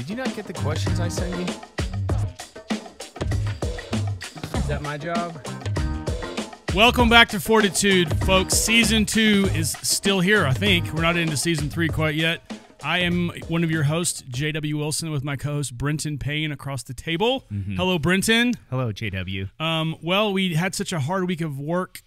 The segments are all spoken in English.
Did you not get the questions I sent you? Is that my job? Welcome back to FORTitude, folks. Season 2 is still here, I think. We're not into Season 3 quite yet. I am one of your hosts, J.W. Wilson, with my co-host, Brenton Payne, across the table. Mm-hmm. Hello, Brenton. Hello, J.W. Well, we had such a hard week of work,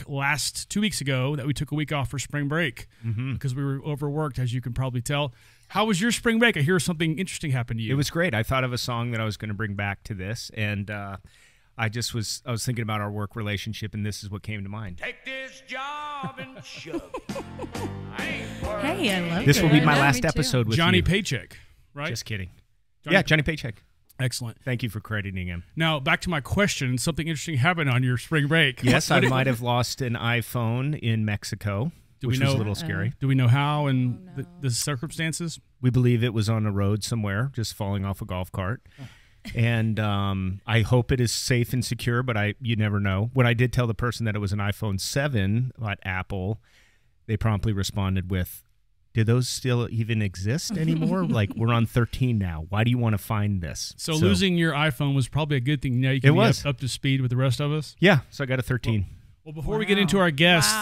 last 2 weeks ago that we took a week off for spring break because we were overworked, as you can probably tell. How was your spring break? I hear something interesting happened to you. It was great. I thought of a song that I was going to bring back to this, and I was thinking about our work relationship, and this is what came to mind. Take this job and shove it. Hey, I love this it. will be my Yeah, last me too. episode with Johnny you. Paycheck, right? Just kidding. Johnny Johnny Paycheck. Excellent. Thank you for crediting him. Now, back to my question. Something interesting happened on your spring break. Yes, I might have lost an iPhone in Mexico, which was a little scary. Do we know how and the circumstances? We believe it was on a road somewhere, just falling off a golf cart. And I hope it is safe and secure, but you never know. When I did tell the person that it was an iPhone 7 at Apple, they promptly responded with, do those still even exist anymore? Like, we're on 13 now. Why do you want to find this? So losing your iPhone was probably a good thing. Now you can be up to speed with the rest of us. Yeah, so I got a 13. Well, before we get into our guest,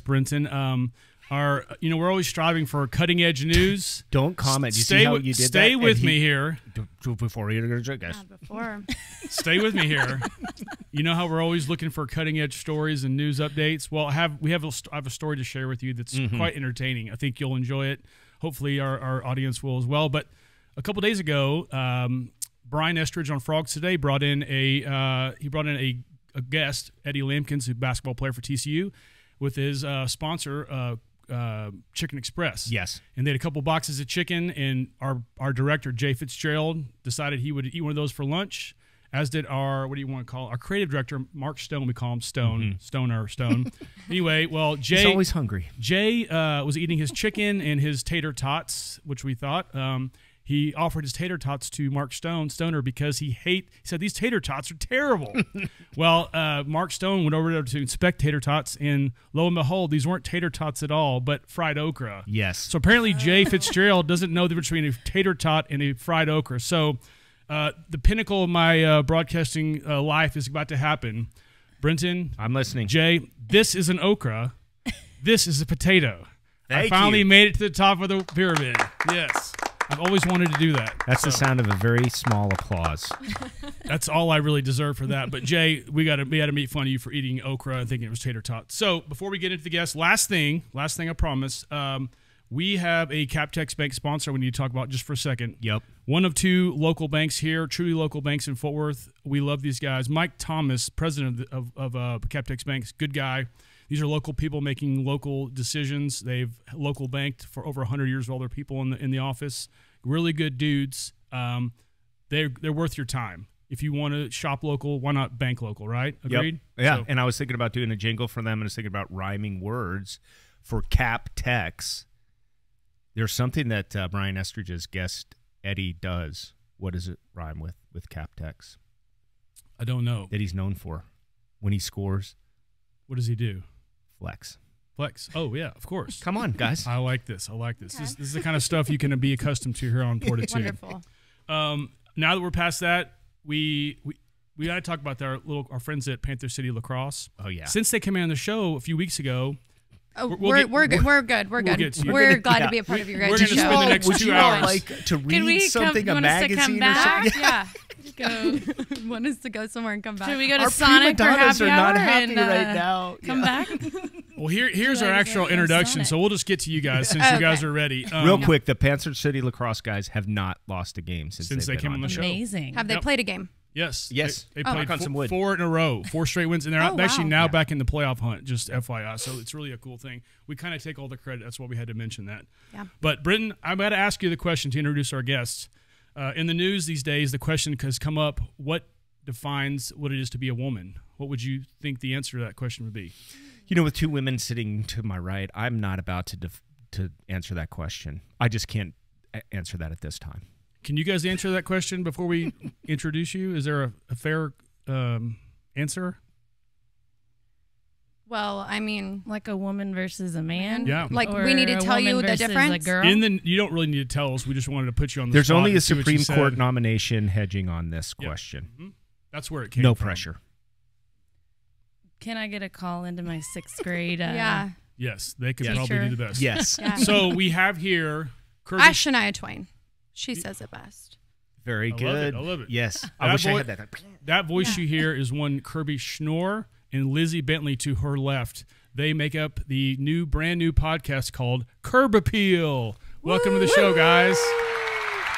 Brenton, we're always striving for cutting edge news. Don't comment. You see how you did that? Stay with me here. Before we get into our guest. Stay with me here. You know how we're always looking for cutting edge stories and news updates. Well, I have a story to share with you that's quite entertaining. I think you'll enjoy it. Hopefully, our audience will as well. But a couple days ago, Brian Estridge on Frogs Today brought in a guest, Eddie Lampkins, a basketball player for TCU, with his sponsor, Chicken Express. Yes. And they had a couple boxes of chicken, and our director, Jay Fitzgerald, decided he would eat one of those for lunch, as did our creative director, Mark Stone. We call him Stone. Stone. Anyway, well, He's always hungry. Jay was eating his chicken and his tater tots, which we thought. He offered his tater tots to Mark Stoner because he said these tater tots are terrible. Well, Mark Stone went over there to inspect tater tots, and lo and behold, these weren't tater tots at all, but fried okra. Yes. So apparently Jay Fitzgerald doesn't know the difference between a tater tot and a fried okra. So the pinnacle of my broadcasting life is about to happen. Brenton. I'm listening. Jay, this is an okra. This is a potato. I finally made it to the top of the pyramid. Yes. I've always wanted to do that. That's the sound of a very small applause. That's all I really deserve for that. But Jay, we had to make fun of you for eating okra and thinking it was tater tot. So before we get into the guests, last thing I promise, we have a Captex Bank sponsor we need to talk about just for a second. Yep. One of two local banks here, truly local banks in Fort Worth. We love these guys. Mike Thomas, president of Captex Bank, good guy. These are local people making local decisions. They've local banked for over 100 years with all their people in the office. Really good dudes. They're worth your time. If you want to shop local, why not bank local, right? Agreed? Yep. Yeah, and I was thinking about doing a jingle for them, and I was thinking about rhyming words for Captex. There's something that Brian Estridge's guest, Eddie, does. What does it rhyme with Captex? I don't know. That he's known for when he scores. What does he do? Flex. Oh, yeah, of course. Come on, guys. I like this. Okay. This is the kind of stuff you can be accustomed to here on FORTitude. Wonderful. Now that we're past that, we got to talk about our friends at Panther City Lacrosse. Oh, yeah. Since they came in on the show a few weeks ago. We're good. We're good. We're glad to be a part of your guys' We're going to spend the show. next 2 hours. Like to read something, a magazine or something? Yeah. Want us to go somewhere and come back? Should we go to Our Sonic for prima donnas happy are not hour happy and right now. come back? Well, here's our like actual to introduction, Sonic? so we'll just get to you guys since you guys are ready. Real quick, the Panther City Lacrosse guys have not lost a game since they came on the show. Amazing. Have they played a game? Yes. Yes. They played on some wood. 4 in a row, 4 straight wins, and they're Oh, actually wow. now back in the playoff hunt, just FYI. So it's really a cool thing. We kind of take all the credit. That's why we had to mention that. Yeah. But, Britton, I'm going to ask you the question to introduce our guests. In the news these days, the question has come up, what defines what it is to be a woman? What would you think the answer to that question would be? You know, with two women sitting to my right, I'm not about to answer that question. I just can't answer that at this time. Can you guys answer that question before we introduce you? Is there a fair answer? Well, I mean, like a woman versus a man. Yeah. like Or we need to a tell you woman the versus difference. A girl. You don't really need to tell us. We just wanted to put you on the There's spot only a and see what you Supreme Court said. nomination hedging on this question. Mm-hmm. That's where it came No from. pressure. Can I get a call into my 6th grade? Yeah. Yes, they could Yes. probably Teacher. do the best. Yes. Yeah. So we have here Kirbe. Shania Twain. She says it best. Very I love it, good. I love it. Yes. I That wish I boy- had that. That voice you hear is one Kirbe Schnoor and Lizzy Bentley to her left. They make up the brand new podcast called Kirb Appeal. Welcome to the show, guys.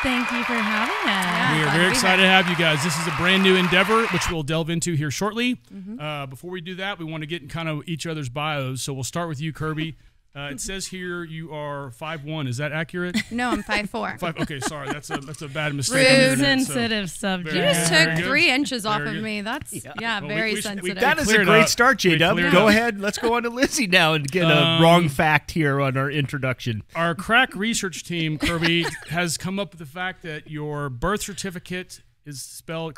Thank you for having us. We are glad very to be excited to have you guys. This is a brand new endeavor, which we'll delve into here shortly. Mm-hmm. Before we do that, we want to get in kind of each other's bios. So we'll start with you, Kirby. It says here you are 5'1". Is that accurate? No, I'm 5'4". Okay, sorry. That's a bad mistake. Rude. on the internet, so- Sensitive subject. You just Very took good. 3 inches off Very of good. me. That's Well, very we sensitive. That is a cleared great up. start, We J-Dub. cleared Go up. ahead. Let's go on to Lizzy now and get a wrong fact here on our introduction. Our crack research team, Kirby, has come up with the fact that your birth certificate is spelled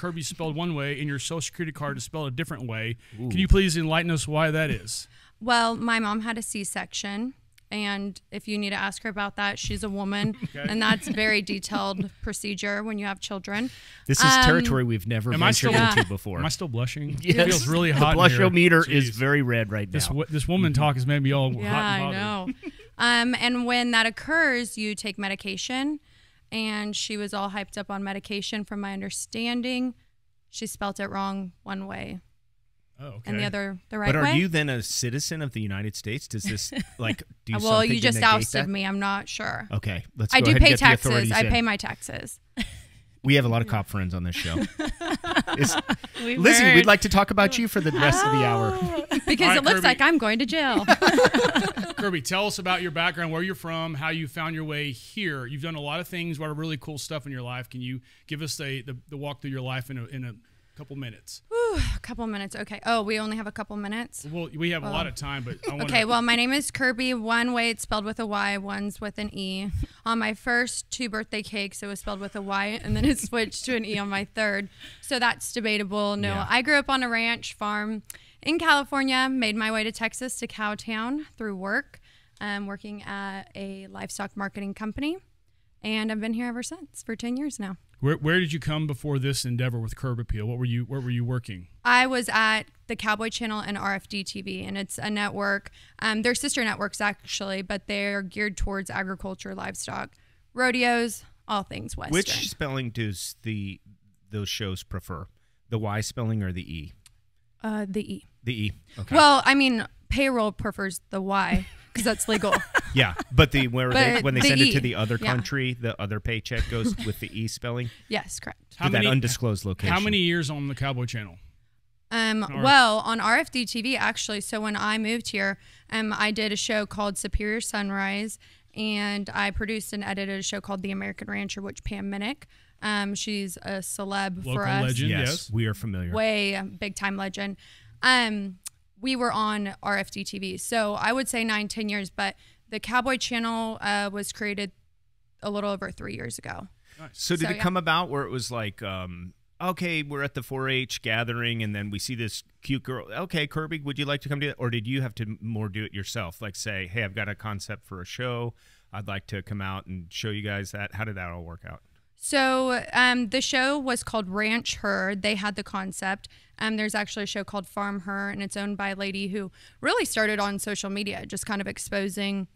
one way and your social security card is spelled a different way. Ooh. Can you please enlighten us why that is? Well, my mom had a C-section. And if you need to ask her about that, she's a woman. And that's a very detailed procedure when you have children. This is territory we've never Am I ventured still- into before. Am I still blushing? Yes. It feels really hot. The in here. blushometer is Jeez. very red right now. This woman talk has made me all hot and Yeah, I bothered. know. And when that occurs, you take medication. And she was all hyped up on medication. From my understanding, she spelt it wrong one way. Oh, okay. And the other the right But way. are you then a citizen of the United States? Does this do well, something you to just negate ousted that? me. I'm not sure. Okay, let's I go do ahead and pay get the taxes. authorities I in. pay my taxes. We have a lot of cop friends on this show. We've Lizzy, heard- we'd like to talk about you for the rest of the hour. Because All right, it looks Kirby. like I'm going to jail. Kirby, tell us about your background, where you're from, how you found your way here. You've done a lot of things, a lot of really cool stuff in your life. Can you give us the walk through your life in a couple minutes? A couple minutes. Okay. Oh, we only have a couple minutes. Well, we have a lot of time, but I want Okay, well, my name is Kirby. One way it's spelled with a Y, one's with an E. On my first 2 birthday cakes, it was spelled with a Y, and then it switched to an E on my third. So that's debatable. No, Yeah. I grew up on a ranch farm in California, made my way to Texas to Cowtown through work, working at a livestock marketing company. And I've been here ever since for 10 years now. Where did you come before this endeavor with Kirb Appeal? Where were you working? I was at the Cowboy Channel and RFD TV, and it's a network. They're sister networks, actually, but they're geared towards agriculture, livestock, rodeos, all things Western. Which spelling does those shows prefer? The Y spelling or the E? The E. The E. Okay. Well, I mean, payroll prefers the Y because that's legal. yeah, but when they the send E. it to the other Yeah. country, the other paycheck goes with the E spelling. Yes, correct. To that undisclosed location. How many years on the Cowboy Channel? Well, on RFD TV, actually, so when I moved here, I did a show called Superior Sunrise, and I produced and edited a show called The American Rancher, which Pam Minnick, she's a celeb Local for us. legend, Yes, yes. we are familiar. Way big time legend. We were on RFD TV, so I would say 9-10 years, but the Cowboy Channel was created a little over 3 years ago. So did it yeah. come about where it was like, okay, we're at the 4-H gathering, and then we see this cute girl. Okay, Kirby, would you like to come to it? Or did you have to more do it yourself? Like say, hey, I've got a concept for a show. I'd like to come out and show you guys that. How did that all work out? So the show was called Ranch Her. They had the concept. There's actually a show called Farm Her, and it's owned by a lady who really started on social media, just kind of exposing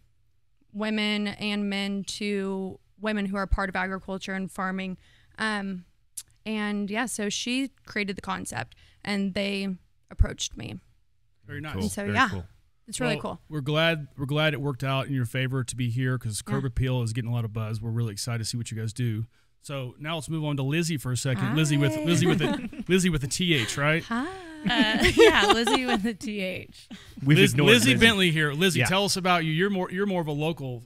women and men to women who are part of agriculture and farming. And yeah, so she created the concept, and they approached me. Very nice. Cool. And so Very yeah, cool. it's really Well, cool. We're glad it worked out in your favor to be here because Kirbe Appeal is getting a lot of buzz. We're really excited to see what you guys do. So now let's move on to Lizzy for a second. Hi. Lizzy with a TH, right? Hi. Yeah, Lizzy with a TH. We've ignored Lizzy Bentley here. Lizzy, Yeah. tell us about you. You're more of a local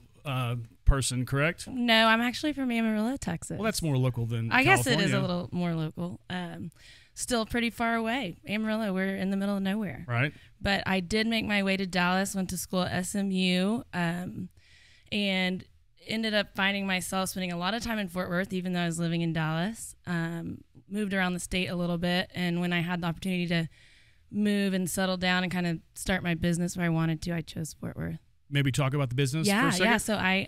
person, correct? No, I'm actually from Amarillo, Texas. Well, that's more local than I guess it is California. a little more local. Still pretty far away. Amarillo, we're in the middle of nowhere. Right. But I did make my way to Dallas, went to school at SMU, and ended up finding myself spending a lot of time in Fort Worth, even though I was living in Dallas. Moved around the state a little bit, and when I had the opportunity to move and settle down and kind of start my business where I wanted to, I chose Fort Worth. Maybe talk about the business for a second? Yeah. So I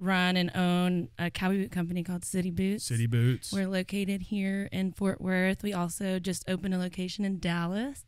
run and own a cowboy boot company called City Boots. City Boots. We're located here in Fort Worth. We also just opened a location in Dallas.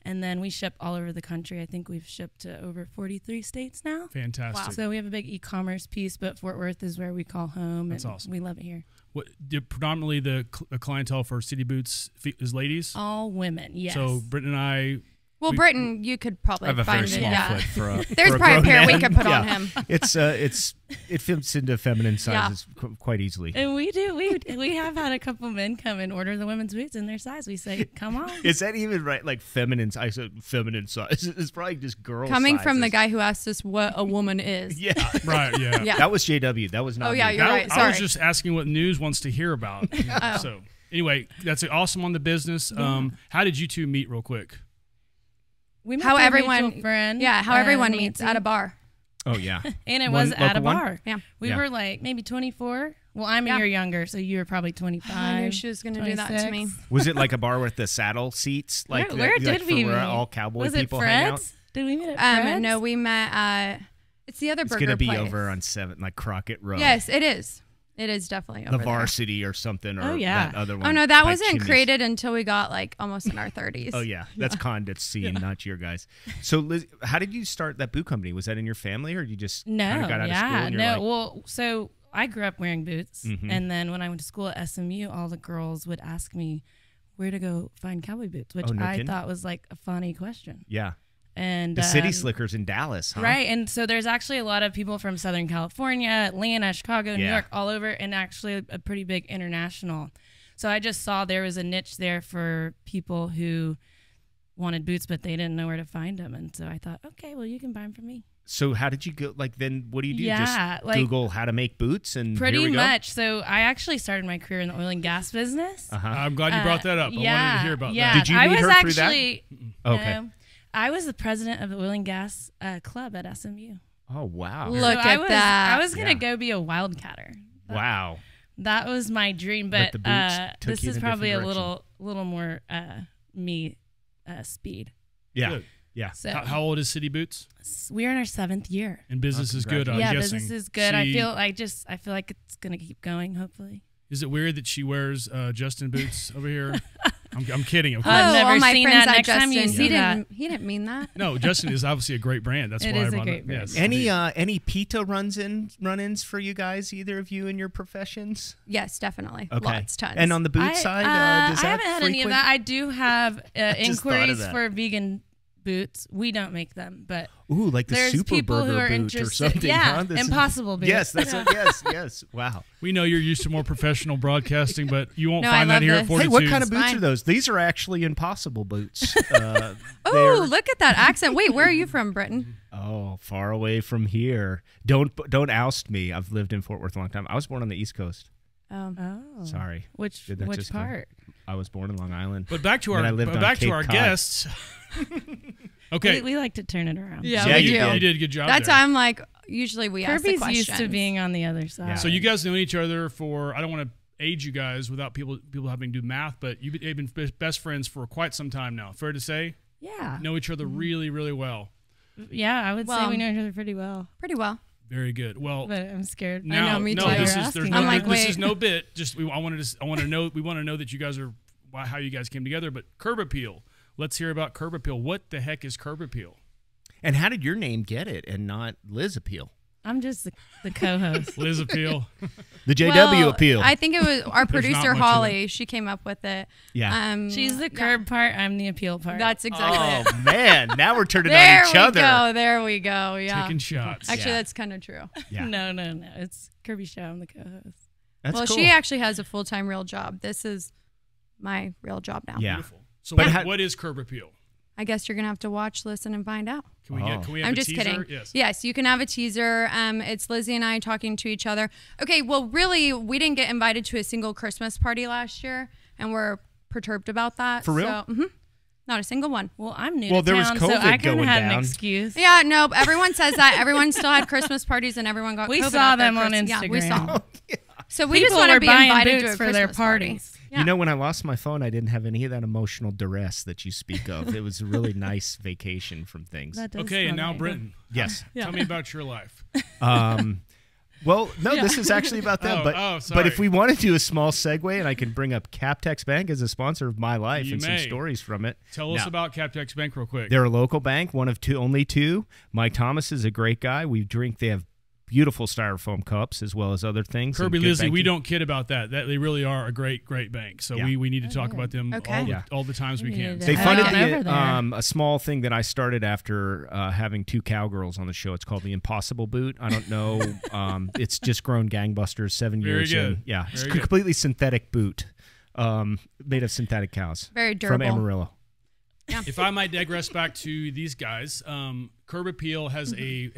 And then we ship all over the country. I think we've shipped to over 43 states now. Fantastic. Wow. So we have a big e-commerce piece, but Fort Worth is where we call home. That's and awesome. We love it here. What predominantly the clientele for City Boots is ladies? All women, yes. So Britton and I. Well, Britton, you could probably I have a find very it. small Yeah. foot for a There's for a probably a grown pair we man. could put on Yeah. him. It fits into feminine sizes quite easily. And we do. We have had a couple men come and order the women's boots in their size. We say, come on. Is that even right? Like feminine size? Feminine size. It's probably just girl Coming from the sizes. guy who asked us what a woman is. Yeah. Right, yeah. Yeah. That was JW. That was not. Oh, yeah, me. you're right. I was Sorry. just asking what news wants to hear about. Oh. So anyway, that's awesome on the business. How did you two meet real quick? We met How through a everyone, mutual friend, yeah, how everyone Nancy. meets at a bar. Oh yeah. And it One was at a local one? bar. Yeah. We Yeah. were like maybe 24. Well, I'm Yeah. a year younger, so you were probably 25. I knew she was going to do that to me. 26. Was it like a bar with the saddle seats? Like where that, did we where meet? all cowboy Was people it hang out? Fred's? Did we meet at Fred's? No, we met at, it's the other It's burger gonna be place. over on 7, like Crockett Road. Yes, it is. It is definitely over The there. Varsity or something. Or Oh, yeah. that other one. Oh, no, that by wasn't Chimneys. created until we got like almost in our 30s. Oh yeah, that's Condit's scene, not your guys. So, Liz, how did you start that boot company? Was that in your family, or you just No, kind of got out of school? yeah, And you're no. like, Well, so I grew up wearing boots, Mhm. and then when I went to school at SMU, all the girls would ask me where to go find cowboy boots, which Oh, no I kidding? thought was like a funny question. yeah, And the City Slickers in Dallas, huh? Right, and so there's actually a lot of people from Southern California, Atlanta, Chicago, New Yeah. York, all over, and actually a pretty big international. So I just saw there was a niche there for people who wanted boots, but they didn't know where to find them. And so I thought, okay, well, you can buy them from me. So how did you go? Like, then what do you do? Yeah, Just like- Google how to make boots, and Pretty here we go? much. So I actually started my career in the oil and gas business. Uh-huh. I'm glad you brought that up. I wanted to hear about yeah. that. Did you I meet was her through that? actually, Okay. no, I was the president of the oil and gas club at SMU. Oh wow! Look So at that. I was gonna Yeah. go be a wildcatter. Wow. That was my dream, But but, the boots took this you is in a probably a different little more me speed. Yeah. Good. Yeah. So How old is City Boots? we're in our 7th year. And business is good, I'm yeah, guessing. business is good. I She- feel like it's gonna keep going. Hopefully. Is it weird that she wears Justin boots over here? I'm kidding, of Oh, course. I've never all my seen friends that. at Next time you Justin. see He that. didn't. He didn't mean that. No, Justin is obviously a great brand. That's It why is I'm a on great it. brand. Yes. Any PETA run-ins for you guys? Either of you in your professions? Yes, definitely. Okay. Lots, tons. And on the boot side, does that I haven't had any of frequent? that. I do have just thought of inquiries that. for vegan boots. We don't make them, but Ooh, like the there's Super people Burger who are boot interested. or something. Yeah, huh? This is- Impossible boots. Yes, that's it. Yes. Wow. We know you're used to more professional broadcasting, but you won't No, find I that love here at this. Fortitude. Hey, what kind of boots Fine. are those? These are actually impossible boots. Oh, look at that accent. Wait, where are you from, Britain? Oh, far away from here. Don't oust me. I've lived in Fort Worth a long time. I was born on the East Coast. Oh, Sorry. Which Did that just come? part? I was born in Long Island. But back to Then I our lived on back to Cape our Cod. guests. Okay. We like to turn it around. Yeah, Yeah, we you do. did. You did a good job. That's there. why I'm like, usually we ask the Kirby's questions. used to being on the other side. Yeah. So you guys know each other for, I don't want to age you guys without people having to do math, but you've been best friends for quite some time now. Fair to say? Yeah. Know each other really, really well. Yeah, I would say Well, we know each other pretty well, Pretty well. Very good. Well, but I'm scared. now, know, me no, too. this You're is there's asking no I'm like, this is wait. no bit. Just I want to know we want to know that you guys are how you guys came together. But Kirb Appeal. Let's hear about Kirb Appeal. What the heck is Kirb Appeal? And how did your name get it and not Liz Appeal? I'm just the co-host. Liz Appeal. The JW Well, Appeal. I think it was our not producer, much of Holly. She came up with it. Yeah. She's the curb part. I'm the appeal part. That's exactly it. Oh, man. Now we're turning There on each we other. go. There we go. Yeah. Taking shots. Actually, Yeah. that's kind of true. Yeah. No. It's Kirby Show. I'm the co-host. That's well, cool. she actually has a full-time real job. This is my real job now. Yeah. Beautiful. So But what is Kirb Appeal? I guess you're gonna have to watch, listen, and find out. Can we have I'm a just teaser? kidding. Yes. you can have a teaser. It's Lizzy and I talking to each other. Okay, well, really, we didn't get invited to a single Christmas party last year, and we're perturbed about that. For real? So, not a single one. Well, I'm new Well, to there was town, so COVID I kind going of had down. an excuse. Yeah, no, everyone says that. Everyone still had Christmas parties, and everyone got We COVID saw at their them on Christmas- Yeah, we Instagram. saw. So we just People want to were be buying invited boots to a for their Christmas party. parties. Yeah. You know, when I lost my phone, I didn't have any of that emotional duress that you speak of. It was a really nice vacation from things. That does Okay, and sound now right. Britton. Yes. Tell me about your life. Well, no, this is actually about them. But sorry. if we want to do a small segue, and I can bring up Captex Bank as a sponsor of my life You and may. some stories from it. Tell us Now, about Captex Bank real quick. They're a local bank, one of two, only two. Mike Thomas is a great guy. They have beautiful styrofoam cups as well as other things. and Kirbe good Lizzy, we banking. don't kid about that. They really are a great bank. So Yeah. we need to talk about them Okay. all the times we We can. need to They head funded on over there. a small thing that I started after having two cowgirls on the show. It's called the Impossible Boot. I don't know. It's just grown gangbusters 7 Very years good. in. Yeah, it's Very a completely synthetic boot made of synthetic cows. Very From durable. Amarillo. If I might digress back to these guys, Kirb Appeal has a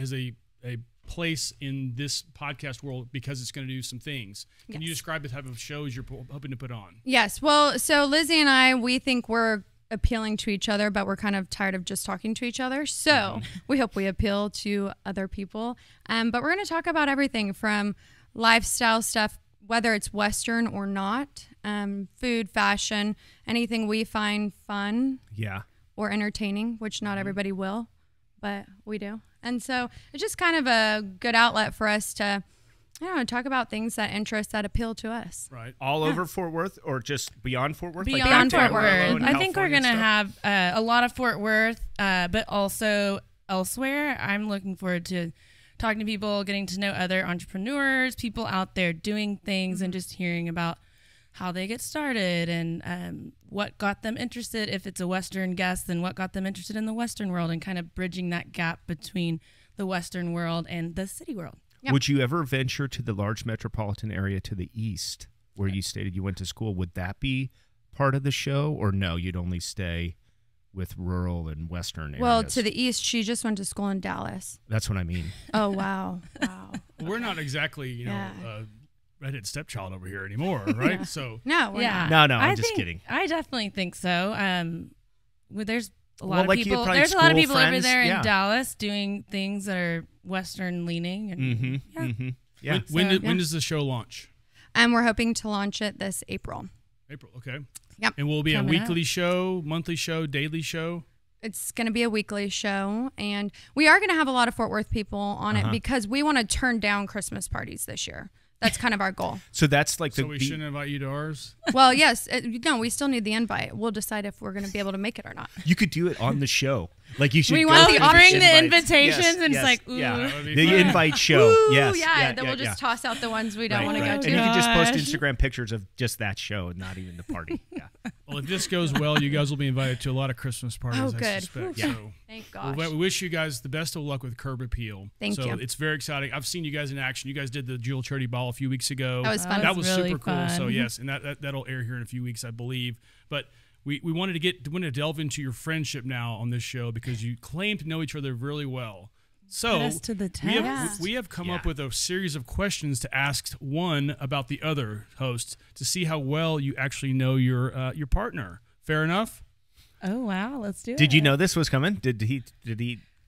place in this podcast world because it's going to do some things. Can you describe the type of shows you're hoping to put on? Yes. Well, so Lizzy and I, we think we're appealing to each other, but we're kind of tired of just talking to each other. So we hope we appeal to other people. But we're going to talk about everything from lifestyle stuff, whether it's Western or not, food, fashion, anything we find fun Yeah. or entertaining, which not everybody will, but we do. And so it's just kind of a good outlet for us to, I don't know, talk about things that interest, that appeal to us. Right. All over Fort Worth or just beyond Fort Worth? Beyond back to Fort Amarillo Worth. and I think we're California going to and stuff? have a lot of Fort Worth, but also elsewhere. I'm looking forward to talking to people, getting to know other entrepreneurs, people out there doing things, and just hearing about how they get started and what got them interested. If it's a Western guest, then what got them interested in the Western world, and kind of bridging that gap between the Western world and the city world. Yep. Would you ever venture to the large metropolitan area to the east where you stated you went to school? Would that be part of the show, or no, you'd only stay with rural and Western areas? Well, to the east, she just went to school in Dallas. That's what I mean. Oh, wow. Wow. Well, we're not exactly, Yeah. redhead stepchild over here anymore, right? So No, we're not. No, I'm I just think- kidding. I definitely think so. There's a lot Well, of like you people. probably There's a lot of school people over friends, there yeah. in Dallas doing things that are Western leaning. And Mm-hmm. yeah. Mm-hmm. Yeah. when does the show launch? And we're hoping to launch it this April. April, okay. Yep. And will it be a Coming weekly show, monthly show, daily show? It's going to be a weekly show, and we are going to have a lot of Fort Worth people on it because we want to turn down Christmas parties this year. That's kind of our goal. So that's like So we shouldn't invite you to ours? Well, yes. No, we still need the invite. We'll decide if we're going to be able to make it or not. you could do it on the show. Like you should. We go want through the bring the invites. invitations, and it's like, ooh. yeah. That would be The fun. invite show. Ooh, yes. yeah. Then we'll just toss out the ones we don't want to right. go to. And you can just post Gosh. Instagram pictures of just that show and not even the party. Yeah. Well, if this goes well, you guys will be invited to a lot of Christmas parties, Oh, I good. suspect. Yeah. So Thank gosh. we wish you guys the best of luck with Kirb Appeal. Thank so you. It's very exciting. I've seen you guys in action. You guys did the Jewel Charity Ball a few weeks ago. That was fun. That was really super cool. So fun. yes, and that'll air here in a few weeks, I believe. But we wanted to delve into your friendship now on this show because you claim to know each other really well. So Put us to the test. we have come up Yeah. with a series of questions to ask one about the other host to see how well you actually know your partner. Fair enough? Oh wow, let's do it. Did you know this was coming? Did he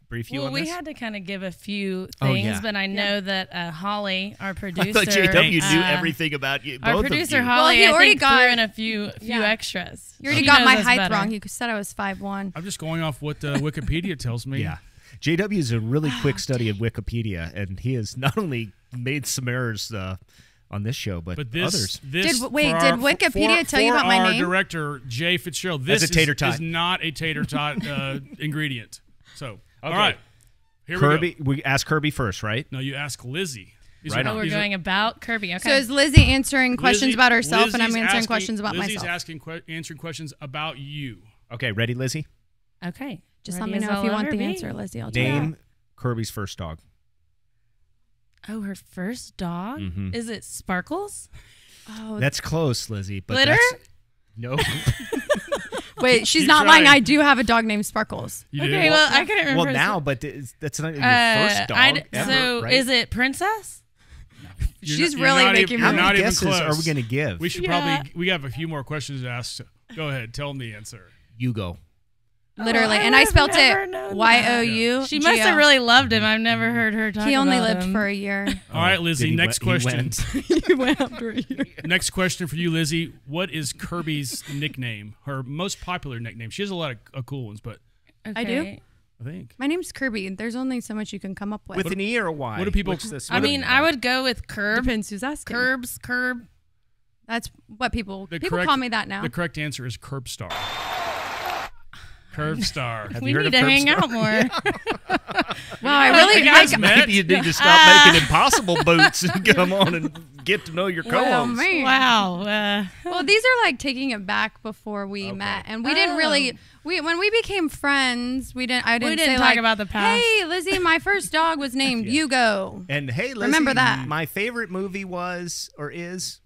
brief you Well, on we this? had to kind of give a few Oh, things, yeah. but I know that Holly, our I producer, thought JW knew uh, everything about you. Our both producer of you. Holly, Well, he I already think, got- threw in a few Yeah. extras. You already She got knows my us height better. wrong. You said I was 5'1". I'm just going off what Wikipedia tells me. Yeah. JW is a really quick study of Wikipedia, and he has not only made some errors on this show, but this, others. this Did- wait, for did our- Wikipedia for tell you about my our name? director, Jay Fitzgerald, this As a tater tot. is not a tater tot ingredient. So, all Okay. right. Here we go. Kirby, we asked Kirby first, right? No, you ask Lizzy. These Right are- on. Oh, we're these are- going about Kirby. Okay. So is Lizzy answering questions Lizzy- about herself, and I'm Lizzy's answering asking- questions about Lizzy's myself? answering questions about you. Okay, ready, Lizzy? okay. Just Ready let me as know if I'll you want ever the be. answer, Lizzy. I'll tell you. Name Kirby's first dog. Oh, her first dog? Mhm. Is it Sparkles? Oh, That's close, Lizzy. But Glitter? that's no. wait, she's Keep not lying. trying. I do have a dog named Sparkles. You Okay, did? well, I couldn't remember. well, his- now, but that's not your first dog ever, so right? is it Princess? She's you're really not making even, me How you're many not even guesses close. are we going to give? We should Yeah. probably. We have a few more questions to ask. So go ahead. Tell them the answer. You go. Literally. I And I would've spelt never it known Y-O-U. She must have really loved him. I've never heard her talk He only about lived him. for a year. All right, Lizzy, Did he next went- he question. went? He went after a year. Next question for you, Lizzy. What is Kirby's nickname? Her most popular nickname. She has a lot of cool ones, but I do? Okay. I think. My name's Kirby. There's only so much you can come up with. With an E or a Y? What do people- What's this? I mean, I would go with Kirb. Depends who's asking. Kirb. That's what people The people correct- call me that now. The correct answer is Kirb Star. Kirb Star. Have We you heard need of to Kirb hang Star? out more. Wow, I really You guys I, met? Maybe you need to stop making impossible boots and come on and get to know your well, co-hosts. man. Wow. Well, these are like taking it back before we met, and we didn't really. When we became friends, I didn't say talk like, about the past. Hey, Lizzy, my first dog was named Hugo. And hey, Lizzy, Remember that. my favorite movie was or is.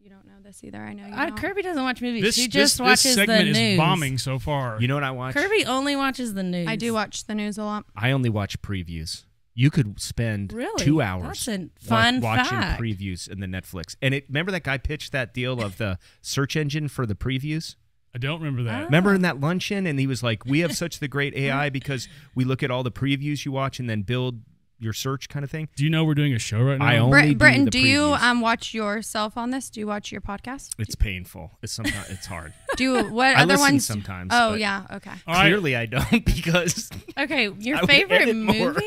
You don't know this either. I know you don't. Kirby doesn't watch movies. This, she this, just watches this segment the news. is bombing so far. You know what I watch? Kirby only watches the news. I do watch the news a lot. I only watch previews. You could spend Really? 2 hours That's a fun watching fact. previews in the Netflix. And remember that guy pitched that deal of the search engine for the previews? I don't remember that. Remember in that luncheon? And he was like, we have such the great AI because we look at all the previews you watch and then build your search kind of thing. Do you know we're doing a show right now? I only do Britton, the do you previews. watch yourself on this? Do you watch your podcast? It's painful. It's sometimes it's hard. Do you, what I other listen ones? sometimes, Oh but- yeah, okay. All right. Clearly I don't because Okay, I your would favorite edit more. movie?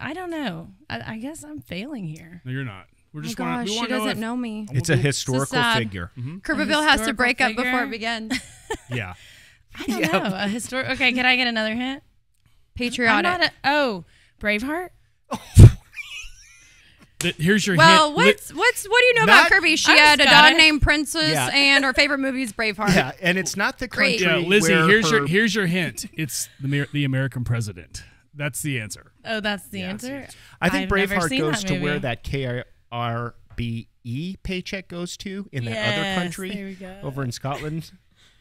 I don't know. I guess I'm failing here. No, you're not. We're Oh just gosh, we she wanna know doesn't if- know me. it's a historical sad. figure. Kerberville has to historical break up figure? before it begins. Yeah. I don't know. A historic. Okay, can I get another hint? I'm Patriotic. not Braveheart. Here's your Well, hint. what do you know about Not- Kirby? She I had a just got dog it. named Princess, Yeah. and her favorite movie is Braveheart. Yeah, and it's not the Great. country. Yeah, Lizzy, where her- here's your hint. It's the American president. That's the answer. Oh, that's the answer. I think I've never Braveheart seen goes that to where movie. that KRBE paycheck goes to in that other Yes, country there we go. over in Scotland.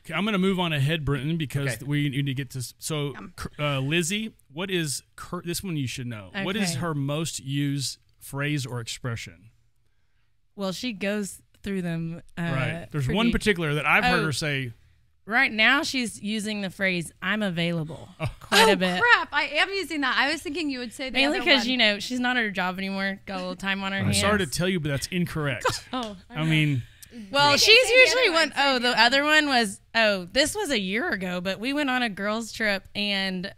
Okay, I'm going to move on ahead, Britton, because Okay. we need to get to. So, Lizzy, what is this one? You should know. What is Okay. her most used phrase or expression? Well, she goes through them. Right. There's one pretty- particular that I've heard Oh. her say. Right now, she's using the phrase "I'm available" quite Oh a bit. crap! I am using that. I was thinking you would say the Mainly other because one. she's not at her job anymore. Got a little time on her I'm hands. sorry to tell you, but that's incorrect. Oh, I mean, well, Say she's the usually other one one, say oh the the other other one was this was a year ago, but we went on a girls trip and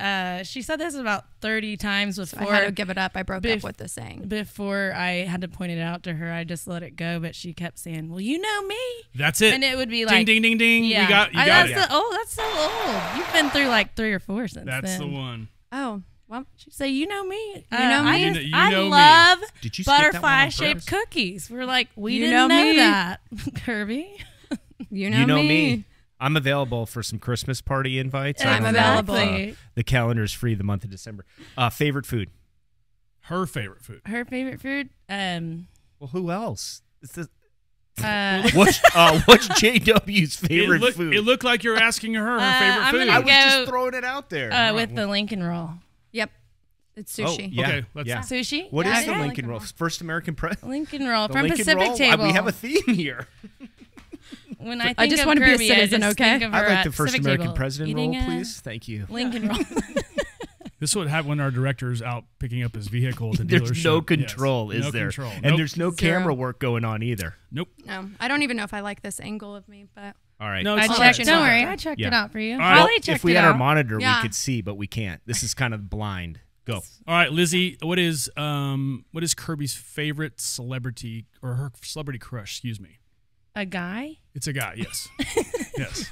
she said this about 30 times I before. had to give it up. I broke up Bef- with the saying. Before I had to point it out to her, I just let it go, but she kept saying, "Well, you know me," that's it. and it would be ding, like, ding, ding, ding. Yeah, You got that's it. that's so old. You've been through like 3 or 4 since That's then. the one. Oh well, She'd say, "You know me. You know me? I You know me. love Did you skip that one on butterfly-shaped purpose? cookies." We're like, we You didn't know know me. that, Kirby. you know, You know me. I'm available for some Christmas party invites. I'm on, available. the calendar's free the month of December. Favorite food? Her favorite food. Her favorite food. Well, who else? It's the, Uh, what's JW's favorite food? It looked like you're asking her favorite I'm food. gonna I was go- just throwing it out there. with the Lincoln roll. Yep, it's Oh, sushi. yeah, Okay, let's- yeah. Sushi? What is Yeah, the okay. Lincoln roll? First American president. Lincoln roll The from Lincoln Pacific roll? Table. We have a theme here. When I think I just of wanna be a Kirby, citizen, I just okay? think of her I'd like at the first Pacific American Table president roll, eating a please. Thank you. Lincoln roll. This would happen when our director's out picking up his vehicle at the dealership. There's no Yes. control, is No there? Control. And Nope. there's no Zero. camera work going on either. Nope. No, I don't even know if I like this angle of me, but All right. No, I it's I'll not checked. let you Don't know. worry, I checked Yeah. it out for you. All right. Holly Well, checked if we it had out. our monitor, Yeah. we could see, but we can't. This is kind of blind. Go. All right, Lizzy, what is Kirby's favorite celebrity or her celebrity crush? Excuse me. A guy? It's a guy. Yes. Yes.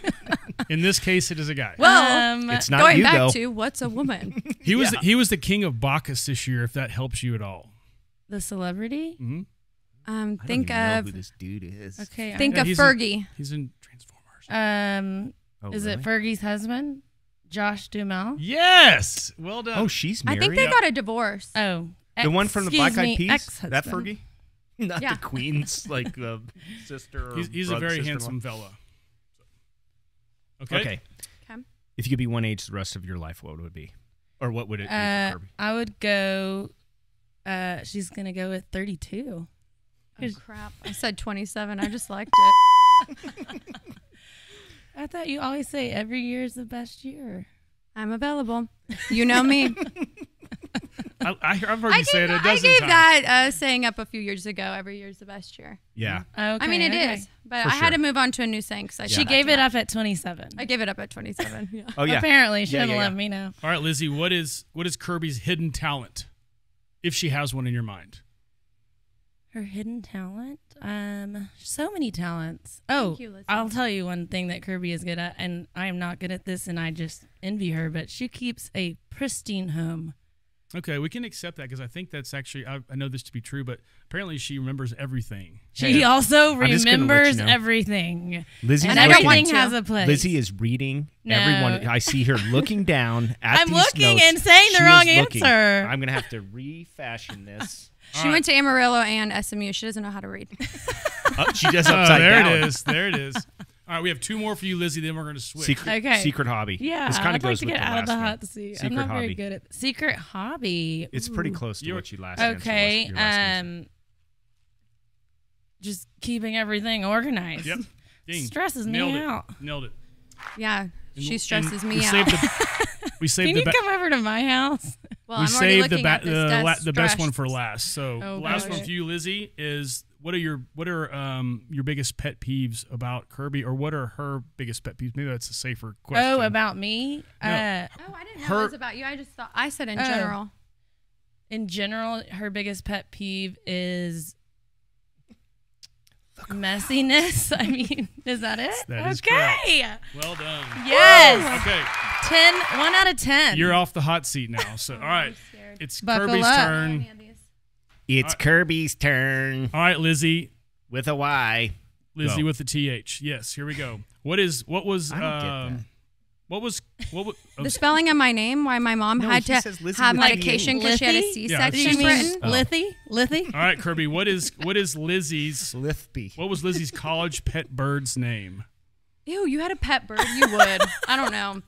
In this case, it is a guy. well, It's not going you, back though. to what's a woman? He was the king of Bacchus this year. If that helps you at all. the celebrity? Mm-hmm. I don't Think even know of who this dude is. Okay. think Yeah, of he's Fergie. He's in Transformers. Oh, Is it really? Fergie's husband? Josh Duhamel? Yes. Well done. Oh, she's I married. think they got a divorce. Oh. the one from the excuse Black Eyed me, Peas. ex-husband. That Fergie? Not Yeah. the Queen's like sister. Or He's a brother, very sister-in-law. handsome fella. Okay. Okay. Okay. If you could be one age the rest of your life, what would it be? Or what would it be for Kirby? I would go. She's gonna go with 32. Oh, crap. I said 27. I just liked it. I thought you always say every year is the best year. I'm available. You know me. I've heard you say it a dozen I gave times. that saying up a few years ago. Every year is the best year. Yeah. Okay, I mean, it is, but For I had sure. to move on to a new saying because She gave it up at 27. I gave it up at 27. Yeah. Oh yeah. Apparently, she Yeah, doesn't yeah, love yeah. me now. All right, Lizzy, what is Kirby's hidden talent, if she has one in your mind? Her hidden talent? So many talents. Oh, you, Lizzy. I'll tell you one thing that Kirby is good at, and I am not good at this, and I just envy her, but she keeps a pristine home. Okay, we can accept that because I think that's actually, I know this to be true, but apparently she remembers everything. She also I'm just gonna let you remembers know. everything. Lizzy's And I don't everything want to. has a place. Lizzy is reading No. everyone. I see her looking down at I'm these looking notes. and saying the She wrong is looking. answer. I'm going to have to refashion this. She went to Amarillo and SMU. She doesn't know how to read. She does Oh, upside there down. it is. There it is. All right, we have two more for you, Lizzy, then we're going to switch. Secret hobby. Yeah, this kind I'd of like goes to with get the out of the last hot one. seat. Secret I'm not hobby. very good at secret hobby. It's pretty close to You're- what you last answered was. Okay, Your last answer. just keeping everything organized. Yep. Ding. Stresses me Nailed it. out. Nailed it. Yeah, she And stresses me we out. Saved we saved Can the you come over to my house? well, we I'm already saved looking at this the best one for last. So Oh, the last okay. one for you, Lizzy, is what are your biggest pet peeves about Kirby, or what are her biggest pet peeves? Maybe that's a safer question. Oh, about me? No. Oh, I didn't know Her- it was about you. I just thought I said in Oh. general. In general, her biggest pet peeve is messiness. I mean, is that it? That is okay. Well done. Yes. Okay, 1 out of 10. you're off the hot seat now. So all right, it's Buckle Kirby's up. turn. It's Kirby's turn All right, Lizzy. with a Y. Lizzy Go. with the TH. Yes, here we go. What was I don't get that. what was The spelling of my name, why my mom No, had he to says Lizzy have with a medication because she had a Lizzy? C-section Yeah, She means written. Oh. Lithy? All right, Kirby, what is Lizzie's Slithby. what was Lizzie's college pet bird's name? Ew, you had a pet bird. You would. I don't know.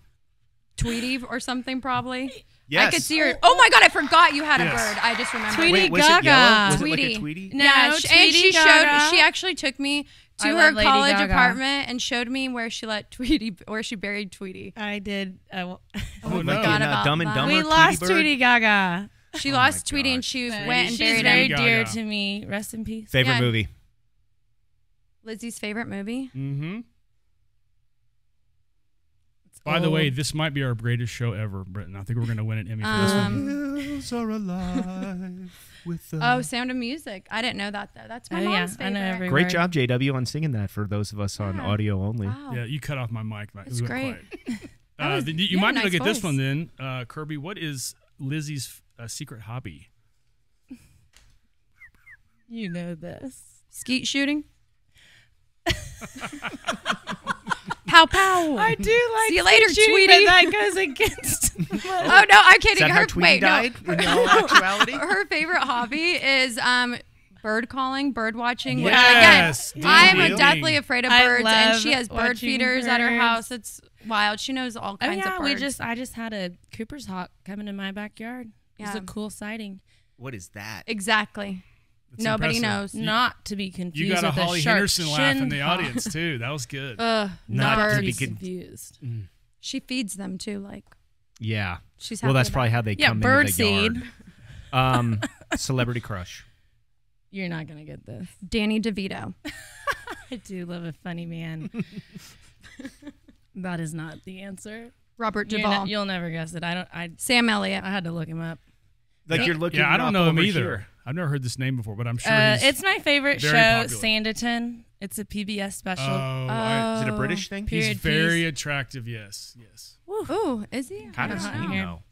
Tweety or something probably. Yes. I could see her. Oh my God, I forgot you had a Yes. bird. I just remembered. Tweety Wait, was it yellow? Gaga. Was it like Tweety. a Tweety? No, Yeah, and Tweety she Gaga. showed. She actually took me to I her love Lady college Gaga. apartment and showed me where she let Tweety, where she buried Tweety. I did. Oh Like no. forgot in about Dumb and that. Dumber, we Tweety lost bird? Tweety Gaga. She Oh lost my Tweety and gosh. she But went and she's buried very him. dear Gaga. to me. Rest in peace. Favorite Yeah. movie? Lizzie's favorite movie. Mm-hmm. By the way, this might be our greatest show ever, Britton. I think we're going to win an Emmy for this one. Hills are alive with the... Oh, Sound of Music. I didn't know that though. That's my Oh, yeah, mom's I favorite. know every Great word. job, JW, on singing that for those of us on Yeah. audio only. Wow. Yeah, you cut off my mic. It's great. Then you you have might a not nice get this voice. one then. Kirby, what is Lizzie's secret hobby? You know this. Skeet shooting. Pow pow. I do like See you later, shooting, Tweety. but that goes against. Oh no, I'm kidding. Is that her how Tweety wait, died in all actuality? no. Her favorite hobby is bird calling, bird watching. Yes, Which ding, again, ding, I'm ding. definitely afraid of I birds, and she love has bird watching feeders at her birds. house. It's wild. She knows all Oh kinds yeah, of birds. I just had a Cooper's hawk coming in my backyard. It was Yeah. a cool sighting. What is that? Exactly. That's Nobody impressive. knows. Not to be confused. You got a with Holly sharp Henderson laugh in the shin hawk. audience too. That was good. Ugh, Not the to birds. be confused. She feeds them too. Like Yeah. she's. Well, happy that's about probably it. how they Yeah, come bird into the seed. yard. Celebrity crush. You're not gonna get this. Danny DeVito. I do love a funny man. That is not the answer. Robert Duvall. You'll never guess it. Sam Elliott. I had to look him up. Like you're looking. Yeah, I don't up know him over either. here. I've never heard this name before, but I'm sure It's my favorite show, very popular. Sanditon. It's a PBS special. Is it a British thing? He's Period very piece. attractive. Yes, yes. Ooh, is he? How does Uh-huh. he know?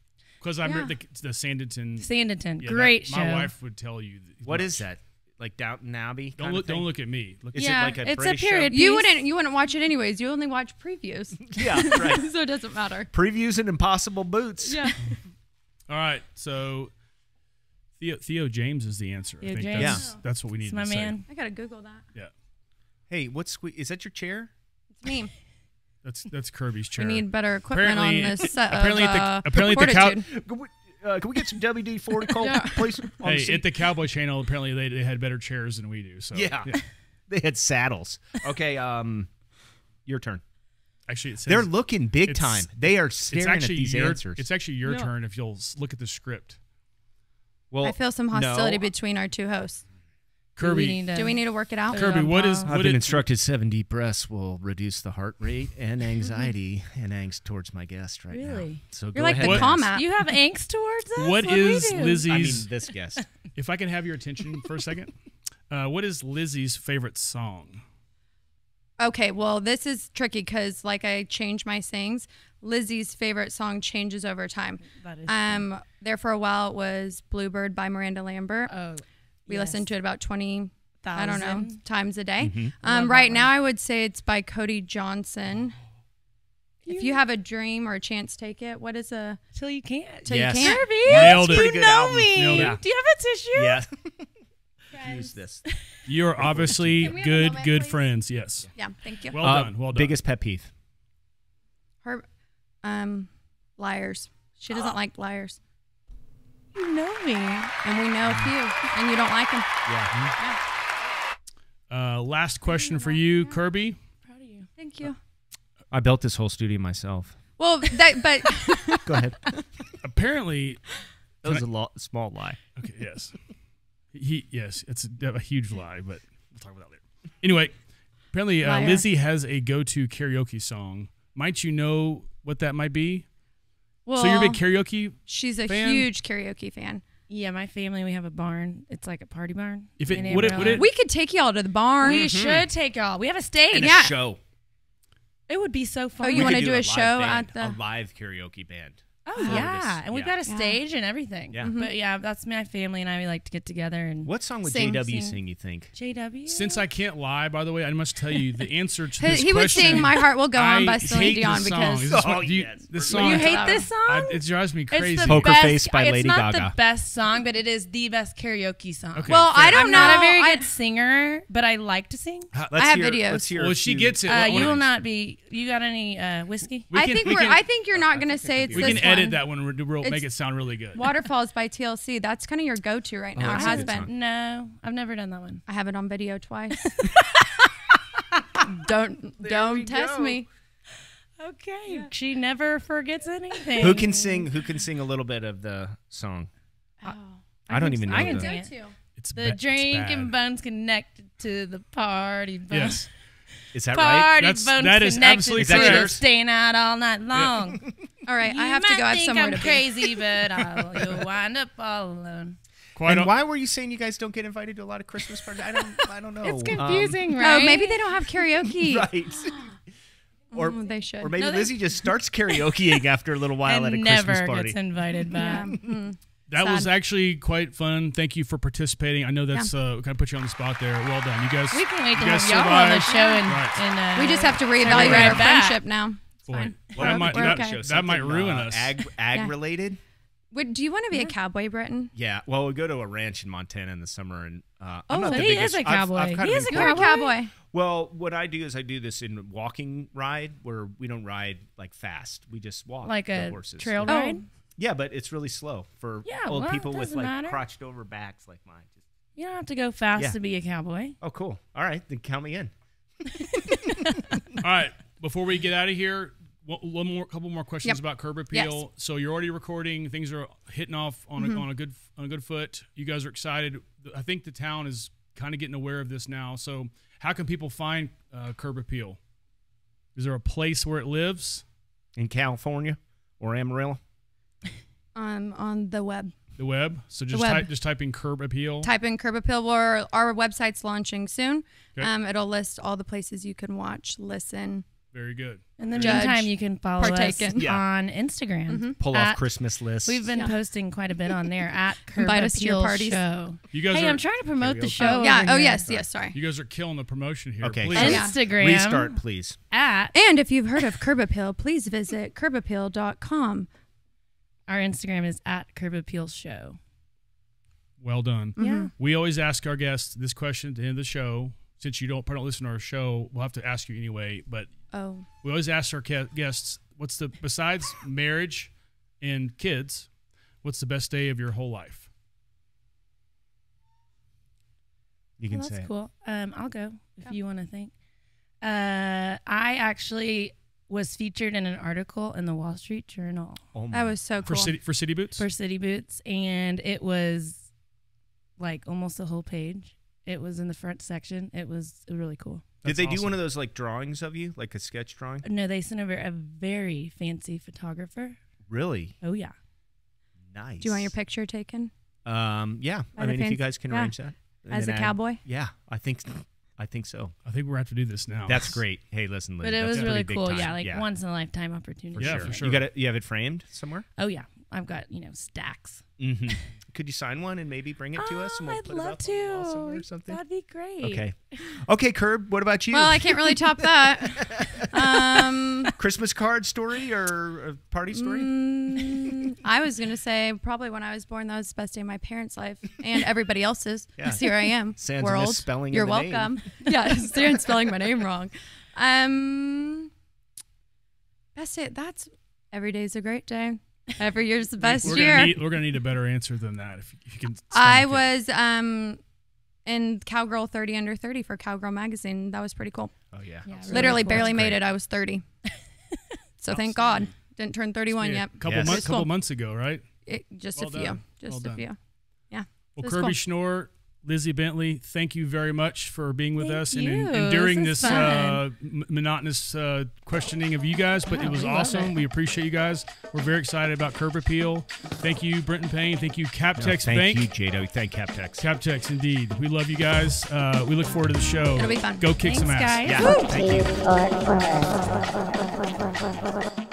Because I'm Yeah. the Sanditon. Sanditon, Yeah, great that- show. My wife would tell you. What is that? Like Downton Abbey? Don't look. Don't look at me. Look Is at it Yeah, like a it's a British period show? You wouldn't watch it anyways. You only watch previews, Yeah, right. so it doesn't matter. Previews and Impossible Boots. Yeah. All right, so Theo James is the answer. Theo I think James. that's what we need It's to my say. man. I gotta Google that. Yeah, Hey, is that your chair? It's me. that's Kirby's chair. We need better equipment Apparently- on this set apparently of apparently at the FORTitude. Can we get some WD-40 cold, Yeah. please? on the Hey, seat? at the Cowboy Channel, apparently they had better chairs than we do. So Yeah. They had saddles. Okay, your turn. Actually, it says They're looking big it's- time. They are it's staring at actually these your, answers. It's actually your turn if you'll look at the script. Well, I feel some hostility no. between our two hosts. Kirby, Do we need to work it out? Kirby, what is I've what been it, instructed 7 deep breaths will reduce the heart rate and anxiety and angst towards my guest right now. Really? So You're go like ahead the and calm ask. app. You have angst towards us? What What'd we is do? Lizzy's? I mean, this guest. If I can have your attention for a second, what is Lizzy's favorite song? Okay, well, this is tricky because like I change my sayings. Lizzy's favorite song changes over time. That is There for a while it was Bluebird by Miranda Lambert. Oh, We listened to it about 20, I don't know, 1,000. times a day. Love Right that now I would say it's by Cody Johnson. If you have a dream or a chance, take it. What is a Till you can't. till Yes. you can't? Kirby, Nailed it. you Pretty good know album. me. Nailed it. Do you have a tissue? Yeah. Use this. You're obviously Can we have a good, moment, good please? friends. Yes. Yeah, thank you. Well done. Well done. Biggest pet peeve. Her, liars. She doesn't like liars, You know me. and we know a few, and you don't like them. Yeah. Last question for you, Kirby. Proud of you. Thank you. I built this whole studio myself. Well, but Go ahead. Apparently, That was a small lie. okay. Yes. Yes, it's a huge lie, but we'll talk about that later. Anyway, apparently Liar. Lizzy has a go-to karaoke song. Might you know what that might be? well, So you're a big karaoke. she's a fan? huge karaoke fan. Yeah, my family, we have a barn. It's like a party barn. If it- in would it- Amarillo. would We could take y'all to the barn. We should take y'all. We have a stage. And Yeah. a show. It would be so fun. Oh, you We wanna could do a live show band, at the- a live karaoke band. Oh, yeah. And we've got a Yeah. stage and everything. Yeah. But yeah, that's my family and I. We like to get together and What song would Sing, JW sing. sing, you think? JW. Since I can't lie, by the way, I must tell you the answer to this He would question. sing "My Heart Will Go On" by I Celine hate Dion this song. because Is this Oh, what- do you- yes. this song. you I- hate this song? It drives me It's crazy. the Poker best, Face by Lady It's not Gaga. the best song, but it is the best karaoke song. Okay, Well, fair. I don't I'm know. not a very I- good singer, but I like to sing. Let's have hear, videos. Let's hear Well, a she few- gets it. You will not be. You got any whiskey? We I can- think we we're. can- I think you're not gonna say it's We this can edit one. that one. Make It's- it sound really good. Waterfalls by TLC. That's kind of your go-to right now. It that's a has good been. song. No, I've never done that one. I have it on video twice. don't test me. Okay, she never forgets anything. Who can sing? Who can sing a little bit of the song? Oh. I don't even know. I can the- sing it. Go-to. It's The it's drinking bad. bones connected to the party bones. Yes. Is that right? Party That's- bones that is connected absolutely to correct. the staying out all night long. All right, You I have to might go. I have think somewhere I'm to be. crazy, but you'll wind up all alone. Quite And a- why were you saying you guys don't get invited to a lot of Christmas parties? I don't know. It's confusing, right? Oh, maybe they don't have karaoke. Right. Or Oh, they should. or maybe No, they- Lizzy just starts karaokeing after a little while at and a never Christmas party. gets invited back. That was Sad. actually quite fun. Thank you for participating. I know that's kind of put you on the spot there. Well done, you guys. We can wait to you have guys y'all on the survived. show and, Right. We just have to send reevaluate it right our back. friendship now. It's Boy, fine. that might, We're that, okay. that might ruin us. Ag Yeah. related. Do you want to be a cowboy, Britton? Yeah. Well, we go to a ranch in Montana in the summer, and I'm Oh, not the he biggest. is a cowboy. I've kind He of is a been- You're a cowboy. Well, what I do is I do this in walking ride, where we don't ride like fast. We just walk like the a horses. trail Oh. ride. Yeah, but it's really slow for Yeah, old well, people it with doesn't like matter. crotched over backs like mine. You don't have to go fast Yeah. to be a cowboy. Oh, cool. All right, then count me in. All right, before we get out of here, couple more questions Yep. about Kirbe Appeal. Yes. So you're already recording; things are hitting off on a good foot. You guys are excited. I think the town is kind of getting aware of this now. So how can people find Kirbe Appeal? Is there a place where it lives? In California or Amarillo. On the web. The web. So just web. type in Kirbe Appeal. Type in Kirbe Appeal. Our website's launching soon. Okay. It'll list all the places you can watch, listen. Very good. In the Judge, meantime, you can follow partake us in. Yeah. on Instagram. Pull off At- Christmas lists. We've been Yeah. posting quite a bit on there at Kirbe Invite us to your Appeal parties. Show. You guys Hey, are I'm trying to promote the Karaoke. show. Yeah. over Oh, here. yes. Sorry. you guys are killing the promotion here. Okay, Please. so- Yeah. Instagram. Restart, please. At And if you've heard of Kirbe Appeal, please visit kirbeappeal.com. our Instagram is at Kirbe Appeal Show. Well done. Yeah. We always ask our guests this question at the end of the show. Since you probably don't listen to our show, we'll have to ask you anyway. But Oh. we always ask our guests, besides marriage and kids, what's the best day of your whole life? You can Well, say that's it. cool. I'll go if you want to think. I actually was featured in an article in the Wall Street Journal That was so cool. For City Boots? for City Boots, and it was like almost a whole page. It was in the front section. It was really cool. Did they do awesome. one of those like drawings of you, like a sketch drawing? No, they sent over a very fancy photographer. Really? Oh yeah. Nice. Do you want your picture taken Yeah. By I the mean, if you fancy- guys can yeah. arrange that. And as a then cowboy? Yeah, I think so. I think we're going to have to do this now. That's great. Hey, listen, Liz, But it that's was a really pretty big cool. time. Yeah, like once in a lifetime opportunity. Yeah, for sure. You have it framed somewhere? Oh yeah, I've got stacks. Mm-hmm. Could you sign one and maybe bring it to us, and we'll I'd put love it up on the wall somewhere to. or something? That'd be great. Okay, Kirb. What about you? Well, I can't really top that. Christmas card story or a party story? I was going to say probably when I was born, that was the best day of my parents' life and everybody else's. Yeah. Because here I am. Sans world. misspelling You're in the name. welcome. Yeah, sans spelling my name wrong. Best day. That's every day's a great day. Every year's the best year. We're gonna need a better answer than that. If you can. I stomach it. was in Cowgirl 30 Under 30 for Cowgirl magazine. That was pretty cool. Oh yeah. really Literally cool. barely made great. it. I was 30. So thank God. Didn't turn 31 Yeah, yet. Yes. Cool. couple months ago, right? Just Well a few. done. Just Well a done. few. Yeah. Well, It was Kirbe cool. Schnoor, Lizzy Bentley, thank you very much for being with Thank us you. and enduring This this is fun. monotonous questioning of you guys. But it was we love awesome. it. We appreciate you guys. We're very excited about Kirb Appeal. Thank you, Brenton Payne. Thank you, Captex Thank Bank. you, Jado. Thank Captex. Captex, indeed. We love you guys. We look forward to the show. It'll be fun. Go kick some Thanks, ass. guys. Yeah. Thank you.